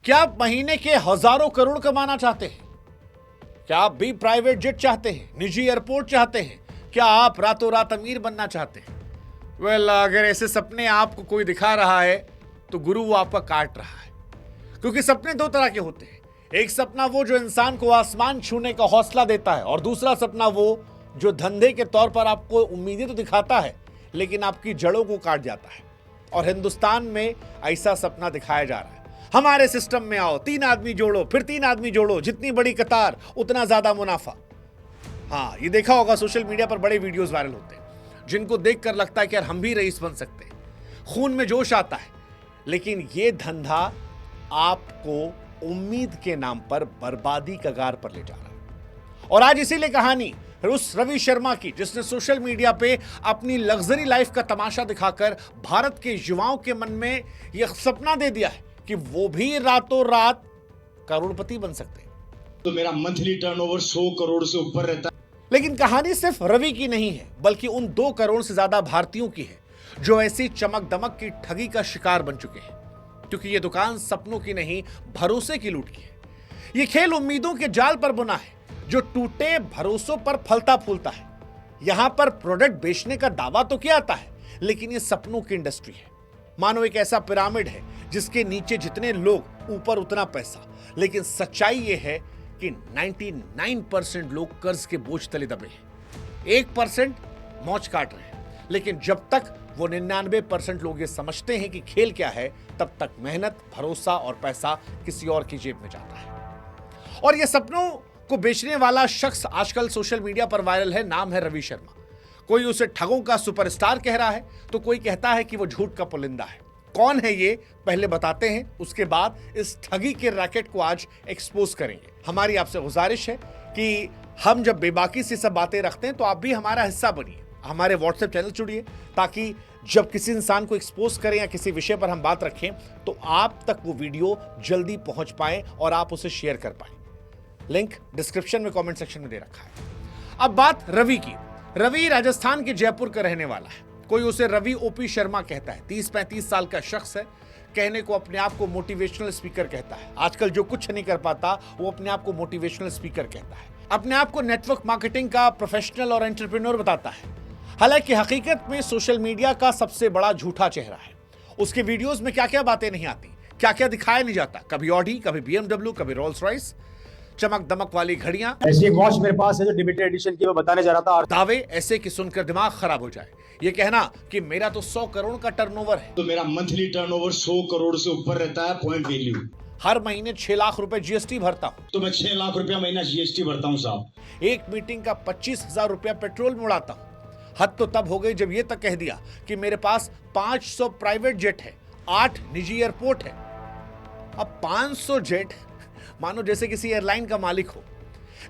क्या आप महीने के हजारों करोड़ कमाना चाहते हैं? क्या आप भी प्राइवेट जेट चाहते हैं, निजी एयरपोर्ट चाहते हैं? क्या आप रातों रात अमीर बनना चाहते हैं? अगर ऐसे सपने आपको कोई दिखा रहा है तो गुरु वो आपका काट रहा है। क्योंकि सपने दो तरह के होते हैं। एक सपना वो जो इंसान को आसमान छूने का हौसला देता है, और दूसरा सपना वो जो धंधे के तौर पर आपको उम्मीदें तो दिखाता है लेकिन आपकी जड़ों को काट जाता है। और हिंदुस्तान में ऐसा सपना दिखाया जा रहा है। हमारे सिस्टम में आओ, 3 आदमी जोड़ो, फिर 3 आदमी जोड़ो, जितनी बड़ी कतार उतना ज्यादा मुनाफा। हाँ, ये देखा होगा, सोशल मीडिया पर बड़े वीडियोस वायरल होते हैं जिनको देखकर लगता है कि यार हम भी रईस बन सकते हैं। खून में जोश आता है। लेकिन ये धंधा आपको उम्मीद के नाम पर बर्बादी कगार पर ले जा रहा है। और आज इसीलिए कहानी उस रवि शर्मा की, जिसने सोशल मीडिया पे अपनी लग्जरी लाइफ का तमाशा दिखाकर भारत के युवाओं के मन में यह सपना दे दिया है कि वो भी रातों रात करोड़पति बन सकते हैं। तो मेरा मंथली टर्नओवर 100 करोड़ से ऊपर रहता है। लेकिन कहानी सिर्फ रवि की नहीं है, बल्कि उन 2 करोड़ से ज्यादा भारतीयों की है जो ऐसी चमक दमक की ठगी का शिकार बन चुके हैं। क्योंकि ये दुकान सपनों की नहीं, भरोसे की लूट की है। ये खेल उम्मीदों के जाल पर बुना है जो टूटे भरोसों पर फलता फूलता है। यहां पर प्रोडक्ट बेचने का दावा तो किया जाता है, लेकिन ये सपनों की इंडस्ट्री है। मानो एक ऐसा पिरामिड है जिसके नीचे जितने लोग, ऊपर उतना पैसा। लेकिन सच्चाई यह है कि 99% लोग कर्ज के बोझ तले दबे हैं। 1% मौज काट रहे हैं। लेकिन जब तक वो 99% लोग ये समझते हैं कि खेल क्या है, तब तक मेहनत, भरोसा और पैसा किसी और की जेब में जाता है। और ये सपनों को बेचने वाला शख्स आजकल सोशल मीडिया पर वायरल है। नाम है रवि शर्मा। कोई उसे ठगों का सुपरस्टार कह रहा है तो कोई कहता है कि वो झूठ का पुलिंदा है। कौन है ये, पहले बताते हैं, उसके बाद इस ठगी के रैकेट को आज एक्सपोज करेंगे। हमारी आपसे गुजारिश है कि हम जब बेबाकी से सब बातें रखते हैं तो आप भी हमारा हिस्सा बनिए, हमारे व्हाट्सएप चैनल जुड़िए, ताकि जब किसी इंसान को एक्सपोज करें या किसी विषय पर हम बात रखें तो आप तक वो वीडियो जल्दी पहुंच पाए और आप उसे शेयर कर पाए। लिंक डिस्क्रिप्शन में, कमेंट सेक्शन में दे रखा है। अब बात रवि की। रवि राजस्थान के जयपुर का रहने वाला है। कोई उसे रवि ओपी शर्मा कहता है। 30-35 साल का शख्स है। कहने को अपने आप को मोटिवेशनल स्पीकर कहता है। आजकल जो कुछ नहीं कर पाता वो अपने आप को मोटिवेशनल स्पीकर कहता है। अपने आप को नेटवर्क मार्केटिंग का प्रोफेशनल और एंटरप्रेन्योर बताता है। हालांकि हकीकत में सोशल मीडिया का सबसे बड़ा झूठा चेहरा है। उसके वीडियोस में क्या क्या बातें नहीं आती, क्या क्या दिखाया नहीं जाता। कभी ऑडी, कभी BMW, कभी रोल्स रॉयस, चमक दमक वाली घड़ियां। ऐसी एक वॉच मेरे पास है जो लिमिटेड एडिशन की, मैं बताने जा रहा था। और दावे ऐसे कि सुनकर दिमाग खराब हो जाए। ये कहना कि मेरा तो 100 करोड़ का टर्नओवर है। तो मेरा मंथली टर्नओवर 100 करोड़ से ऊपर रहता है पॉइंट वैल्यू। हर महीने 6 लाख रुपए GST भरता हूँ। तो मैं 6 लाख रुपया महीना GST भरता हूँ साहब। एक मीटिंग का 25,000 रुपया पेट्रोल में उड़ाता हूँ। हद तो तब हो गई जब ये तक कह दिया कि मेरे पास 500 प्राइवेट जेट है, 8 निजी एयरपोर्ट है। अब 500 जेट, मानो जैसे किसी एयरलाइन का मालिक हो।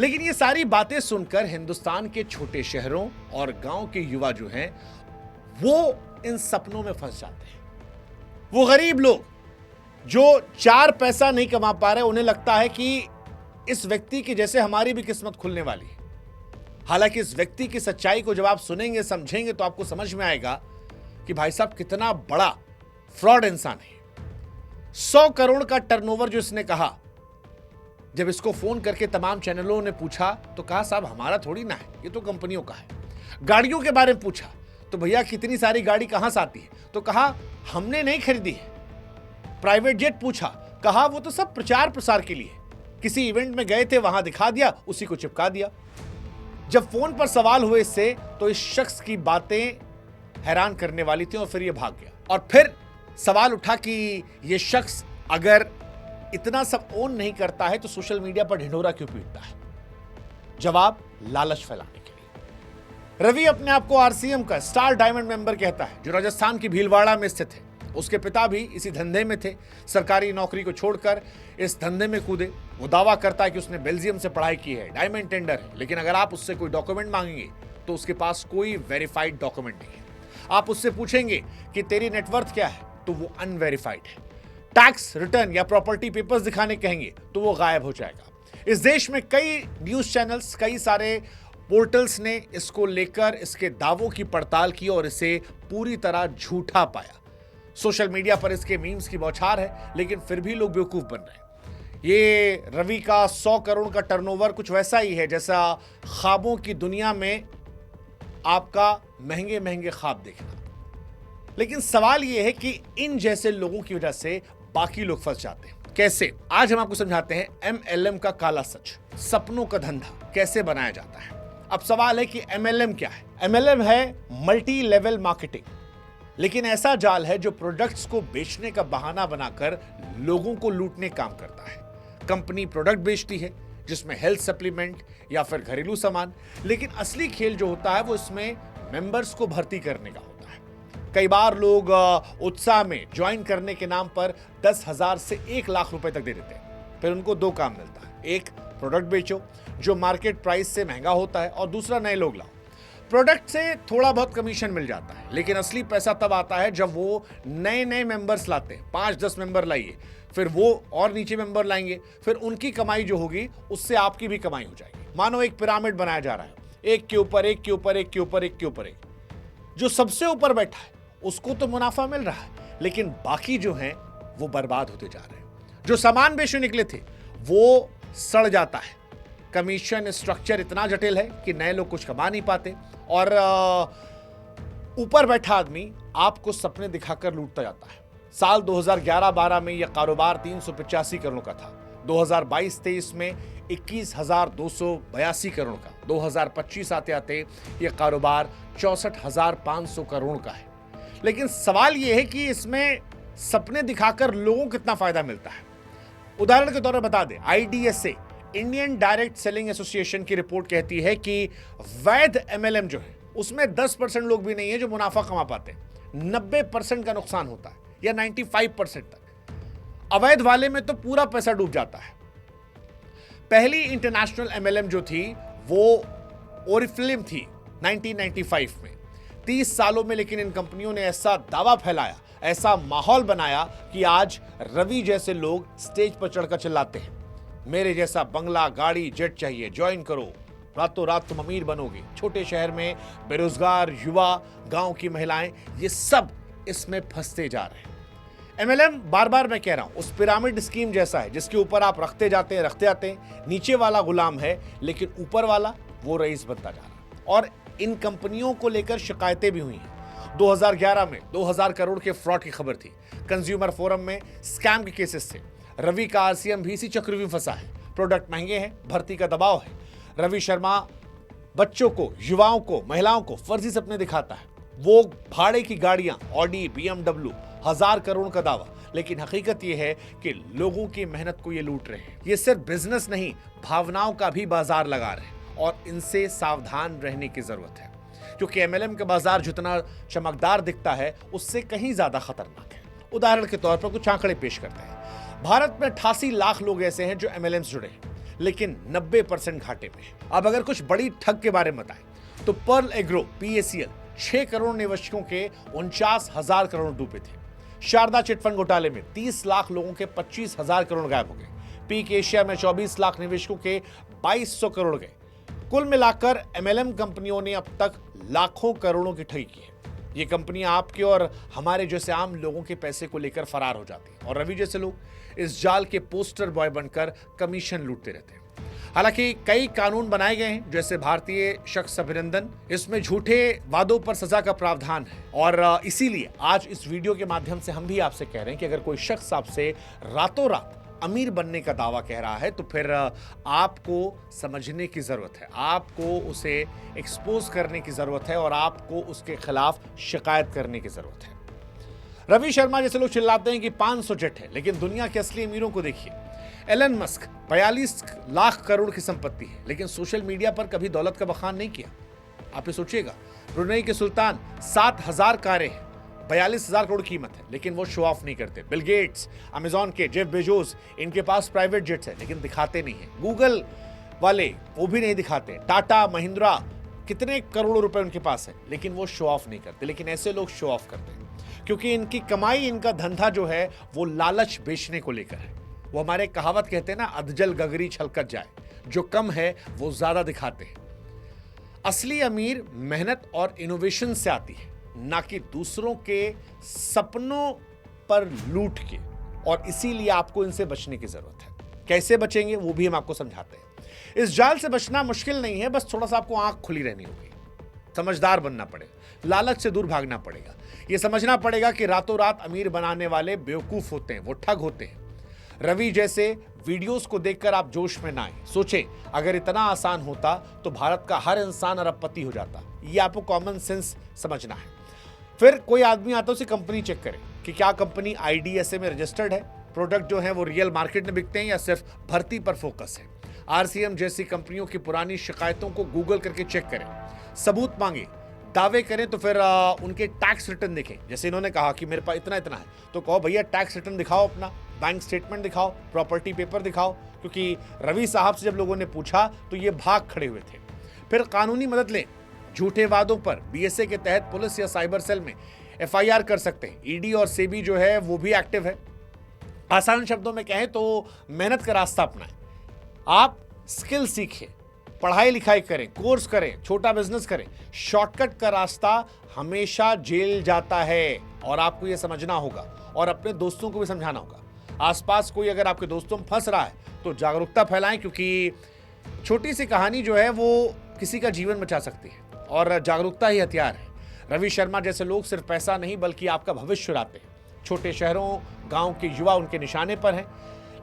लेकिन ये सारी बातें सुनकर हिंदुस्तान के छोटे शहरों और गांव के युवा जो हैं वो इन सपनों में फंस जाते हैं। वो गरीब लोग जो 4 पैसा नहीं कमा पा रहे, उन्हें लगता है कि इस व्यक्ति की जैसे हमारी भी किस्मत खुलने वाली है। हालांकि इस व्यक्ति की सच्चाई को जब आप सुनेंगे, समझेंगे, तो आपको समझ में आएगा कि भाई साहब कितना बड़ा फ्रॉड इंसान है। 100 करोड़ का टर्नओवर जो इसने कहा, जब इसको फोन करके तमाम चैनलों ने पूछा तो कहा साहब हमारा थोड़ी ना है, ये तो कंपनियों का है। गाड़ियों के बारे में पूछा तो भैया कितनी सारी गाड़ी कहां से आती है, तो कहा हमने नहीं खरीदी है। प्राइवेट जेट पूछा, कहा वो तो सब प्रचार प्रसार के लिए, किसी इवेंट में गए थे वहां दिखा दिया, उसी को चिपका दिया। जब फोन पर सवाल हुए इससे तो इस शख्स की बातें हैरान करने वाली थी और फिर ये भाग गया। और फिर सवाल उठा कि ये शख्स अगर इतना सब ओन नहीं करता है तो सोशल मीडिया पर ढिंढोरा क्यों पीटता है? जवाब, लालच फैलाने के लिए। रवि अपने आप को RCM का स्टार डायमंड मेंबर कहता है, जो राजस्थान की भीलवाड़ा में स्थित है। उसके पिता भी इसी धंधे में थे। सरकारी नौकरी को छोड़कर इस धंधे में कूदे। वो दावा करता है कि उसने बेल्जियम से पढ़ाई की है, डायमंड टेंडर है। लेकिन अगर आप उससे कोई डॉक्यूमेंट मांगेंगे तो उसके पास कोई वेरीफाइड डॉक्यूमेंट नहीं है। आप उससे पूछेंगे कि तेरी नेटवर्थ क्या है, तो वो अनवेरीफाइड है। टैक्स रिटर्न या प्रॉपर्टी पेपर्स दिखाने कहेंगे तो वो गायब हो जाएगा। इस देश में कई न्यूज चैनल्स, कई सारे पोर्टल्स ने इसको लेकर इसके दावों की पड़ताल की और इसे पूरी तरह झूठा पाया। सोशल मीडिया पर इसके मीम्स की बौछार है, लेकिन फिर भी लोग बेवकूफ बन रहे हैं। ये रवि का 100 करोड़ का टर्नओवर कुछ वैसा ही है जैसा ख्वाबों की दुनिया में आपका महंगे महंगे ख्वाब देखना। लेकिन सवाल यह है कि इन जैसे लोगों की वजह से बाकी लोग फंस जाते हैं। कैसे? आज हम आपको समझाते हैं MLM का काला सच, सपनों का धंधा कैसे बनाया जाता है। अब सवाल है कि MLM क्या है? MLM है मल्टी लेवल मार्केटिंग, लेकिन ऐसा जाल है जो प्रोडक्ट्स को बेचने का बहाना बनाकर लोगों को लूटने काम करता है। कंपनी प्रोडक्ट बेचती है जिसमें हेल्थ सप्लीमेंट या फिर घरेलू सामान, लेकिन असली खेल जो होता है वो इसमें मेंबर्स को भर्ती करने का होता है। कई बार लोग उत्साह में ज्वाइन करने के नाम पर 10,000 से 1 लाख रुपए तक दे देते हैं। फिर उनको 2 काम मिलता है, एक प्रोडक्ट बेचो जो मार्केट प्राइस से महंगा होता है, और दूसरा नए लोग लाओ। प्रोडक्ट से थोड़ा बहुत कमीशन मिल जाता है, लेकिन असली पैसा तब आता है जब वो नए नए मेंबर्स लाते हैं। 5-10 मेंबर लाइए, फिर वो और नीचे मेंबर लाएंगे, फिर उनकी कमाई जो होगी उससे आपकी भी कमाई हो जाएगी। मानो एक पिरामिड बनाया जा रहा है, एक के ऊपर एक के ऊपर एक के ऊपर एक के ऊपर एक। जो सबसे ऊपर बैठा है उसको तो मुनाफा मिल रहा है, लेकिन बाकी जो हैं वो बर्बाद होते जा रहे हैं। जो सामान बेचने निकले थे वो सड़ जाता है। कमीशन स्ट्रक्चर इतना जटिल है कि नए लोग कुछ कमा नहीं पाते, और ऊपर बैठा आदमी आपको सपने दिखाकर लूटता जाता है। साल 2011-12 में यह कारोबार 385 करोड़ का था, 2022-23 में 21,282 करोड़ का, 2025 आते आते यह कारोबार 64,500 करोड़ का है। लेकिन सवाल यह है कि इसमें सपने दिखाकर लोगों को कितना फायदा मिलता है। उदाहरण के तौर पर बता दें, IDSA Indian direct selling association की रिपोर्ट कहती है कि वैध MLM जो है उसमें 10% लोग भी नहीं है जो मुनाफा कमा पाते हैं। 90% का नुकसान होता है, या 95% तक। अवैध वाले में तो पूरा पैसा डूब जाता है। पहली इंटरनेशनल MLM जो थी वो ओरिफ्लेम थी 1995 में। 30 सालों में लेकिन इन कंपनियों ने ऐसा दावा फैलाया, ऐसा माहौल बनाया कि आज रवि जैसे लोग स्टेज पर चढ़कर चिल्लाते हैं, मेरे जैसा बंगला, गाड़ी, जेट चाहिए, ज्वाइन करो, रातों रात तुम अमीर बनोगे। छोटे शहर में बेरोजगार युवा, गांव की महिलाएं, ये सब इसमें फंसते जा रहे हैं। MLM, बार बार मैं कह रहा हूं, उस पिरामिड स्कीम जैसा है जिसके ऊपर आप रखते जाते हैं। नीचे वाला गुलाम है, लेकिन ऊपर वाला वो रईस बनता जा रहा है। और इन कंपनियों को लेकर शिकायतें भी हुई हैं। 2011 में 2000 करोड़ के फ्रॉड की खबर थी। कंज्यूमर फोरम में स्कैम के केसेस थे। रवि का RCM भी इसी चक्र में फंसा है। प्रोडक्ट महंगे हैं, भर्ती का दबाव है। रवि शर्मा बच्चों को, युवाओं को, महिलाओं को फर्जी सपने दिखाता है। वो भाड़े की गाड़ियां, ऑडी, BMW, 1000 करोड़ का दावा, लेकिन हकीकत यह है कि लोगों की मेहनत को ये लूट रहे हैं। ये सिर्फ बिजनेस नहीं, भावनाओं का भी बाजार लगा रहे हैं, और इनसे सावधान रहने की जरूरत है, क्योंकि MLM का बाजार जितना चमकदार दिखता है उससे कहीं ज्यादा खतरनाक है। उदाहरण के तौर पर कुछ आंकड़े पेश करते हैं। भारत में 88 लाख लोग ऐसे हैं जो MLM से जुड़े हैं, लेकिन 90% घाटे में है। अब अगर कुछ बड़ी ठग के बारे में बताएं तो पर्ल एग्रो PACL 6 करोड़ निवेशकों के 49,000 करोड़ डूबे थे। शारदा चिटफंड घोटाले में 30 लाख लोगों के 25,000 करोड़ गायब हो गए। पीक एशिया में 24 लाख निवेशकों के 2200 करोड़ गए। कुल मिलाकर MLM कंपनियों ने अब तक लाखों करोड़ों की ठगी की है। ये कंपनियां आपके और हमारे जैसे आम लोगों के पैसे को लेकर फरार हो जाती हैं, और रवि जैसे लोग इस जाल के पोस्टर बॉय बनकर कमीशन लूटते रहते हैं। हालांकि कई कानून बनाए गए हैं, जैसे भारतीय शख्स अभिनंदन, इसमें झूठे वादों पर सजा का प्रावधान है। और इसीलिए आज इस वीडियो के माध्यम से हम भी आपसे कह रहे हैं कि अगर कोई शख्स आपसे रातों रात अमीर बनने का दावा कह रहा है तो फिर आपको समझने की जरूरत है, आपको उसे एक्सपोज करने की जरूरत है, और आपको उसके खिलाफ शिकायत करने की जरूरत है। रवि शर्मा जैसे लोग चिल्लाते हैं कि 500 जेट है, लेकिन दुनिया के असली अमीरों को देखिए। एलन मस्क 42 लाख करोड़ की संपत्ति है, लेकिन सोशल मीडिया पर कभी दौलत का बखान नहीं किया। आप ये सोचिएगा, ब्रुनेई के सुल्तान 7,000 कारें हैं, 42,000 करोड़ कीमत है, लेकिन वो शो ऑफ नहीं करते। बिल गेट्स, अमेजॉन के जेफ बेजोस, इनके पास प्राइवेट जेट्स है, लेकिन दिखाते नहीं है। गूगल वाले वो भी नहीं दिखाते। टाटा, महिंद्रा, कितने करोड़ों रुपए उनके पास है, लेकिन वो शो ऑफ नहीं करते। लेकिन ऐसे लोग शो ऑफ करते हैं क्योंकि इनकी कमाई, इनका धंधा जो है वो लालच बेचने को लेकर है। वो हमारे कहावत कहते हैं ना, अधजल गगरी छलकत जाए, जो कम है वो ज्यादा दिखाते हैं। असली अमीर मेहनत और इनोवेशन से आती है, ना कि दूसरों के सपनों पर लूट के, और इसीलिए आपको इनसे बचने की जरूरत है। कैसे बचेंगे वो भी हम आपको समझाते हैं। इस जाल से बचना मुश्किल नहीं है, बस थोड़ा सा आपको आंख खुली रहनी होगी, समझदार बनना पड़ेगा, लालच से दूर भागना पड़ेगा, ये समझना पड़ेगा कि रातों रात अमीर बनाने वाले बेवकूफ होते हैं, वो ठग होते हैं। रवि जैसे वीडियोस को देखकर आप जोश में ना आए। सोचें, अगर इतना आसान होता तो भारत का हर इंसान अरबपति हो जाता। ये आपको कॉमन सेंस समझना है। फिर कोई आदमी आता है, उसे कंपनी चेक करे कि क्या कंपनी IDSA में रजिस्टर्ड है, प्रोडक्ट जो है वो रियल मार्केट में बिकते हैं या सिर्फ भर्ती पर फोकस है। RCM जैसी कंपनियों की पुरानी शिकायतों को गूगल करके चेक करें, सबूत मांगे, दावे करें तो फिर उनके टैक्स रिटर्न देखें। जैसे इन्होंने कहा कि मेरे पास इतना इतना है, तो कहो भैया टैक्स रिटर्न दिखाओ, अपना बैंक स्टेटमेंट दिखाओ, प्रॉपर्टी पेपर दिखाओ, क्योंकि रवि साहब से जब लोगों ने पूछा तो ये भाग खड़े हुए थे। फिर कानूनी मदद लें, झूठे वादों पर BSA के तहत पुलिस या साइबर सेल में FIR कर सकते हैं। ED और SEBI जो है वो भी एक्टिव है। आसान शब्दों में कहें तो मेहनत का रास्ता अपनाएं, आप स्किल सीखें, पढ़ाई लिखाई करें, कोर्स करें, छोटा बिजनेस करें। शॉर्टकट का रास्ता हमेशा जेल जाता है और आपको यह समझना होगा और अपने दोस्तों को भी समझाना होगा। आसपास कोई अगर आपके दोस्तों में फंस रहा है तो जागरूकता फैलाएं, क्योंकि छोटी सी कहानी जो है वो किसी का जीवन बचा सकती है और जागरूकता ही हथियार है। रवि शर्मा जैसे लोग सिर्फ पैसा नहीं बल्कि आपका भविष्य चुराते हैं। छोटे शहरों, गांव के युवा उनके निशाने पर हैं,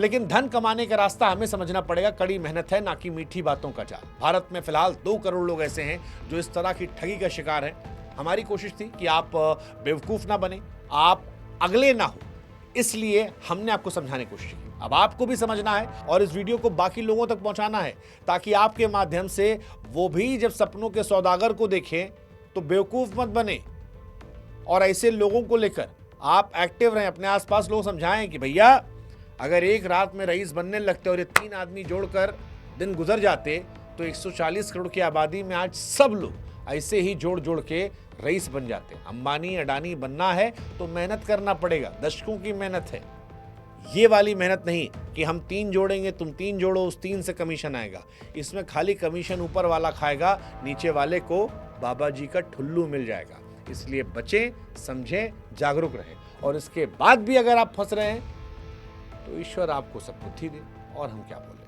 लेकिन धन कमाने का रास्ता हमें समझना पड़ेगा, कड़ी मेहनत है, ना कि मीठी बातों का जाल। भारत में फिलहाल 2 करोड़ लोग ऐसे हैं जो इस तरह की ठगी का शिकार हैं। हमारी कोशिश थी कि आप बेवकूफ ना बने, आप अगले ना हो, इसलिए हमने आपको समझाने की कोशिश की। अब आपको भी समझना है और इस वीडियो को बाकी लोगों तक पहुंचाना है, ताकि आपके माध्यम से वो भी जब सपनों के सौदागर को देखें तो बेवकूफ मत बने। और ऐसे लोगों को लेकर आप एक्टिव रहें, अपने आसपास लोग समझाएं कि भैया अगर एक रात में रईस बनने लगते और ये 3 आदमी जोड़कर दिन गुजर जाते तो 140 करोड़ की आबादी में आज सब लोग ऐसे ही जोड़ जोड़ के रईस बन जाते। अंबानी अडानी बनना है तो मेहनत करना पड़ेगा, दशकों की मेहनत है। ये वाली मेहनत नहीं कि हम 3 जोड़ेंगे, तुम 3 जोड़ो, उस 3 से कमीशन आएगा। इसमें खाली कमीशन ऊपर वाला खाएगा, नीचे वाले को बाबा जी का ठुल्लू मिल जाएगा। इसलिए बचें, समझें, जागरूक रहें। और इसके बाद भी अगर आप फंस रहे हैं तो ईश्वर आपको सब बुद्धि दे, और हम क्या बोलें।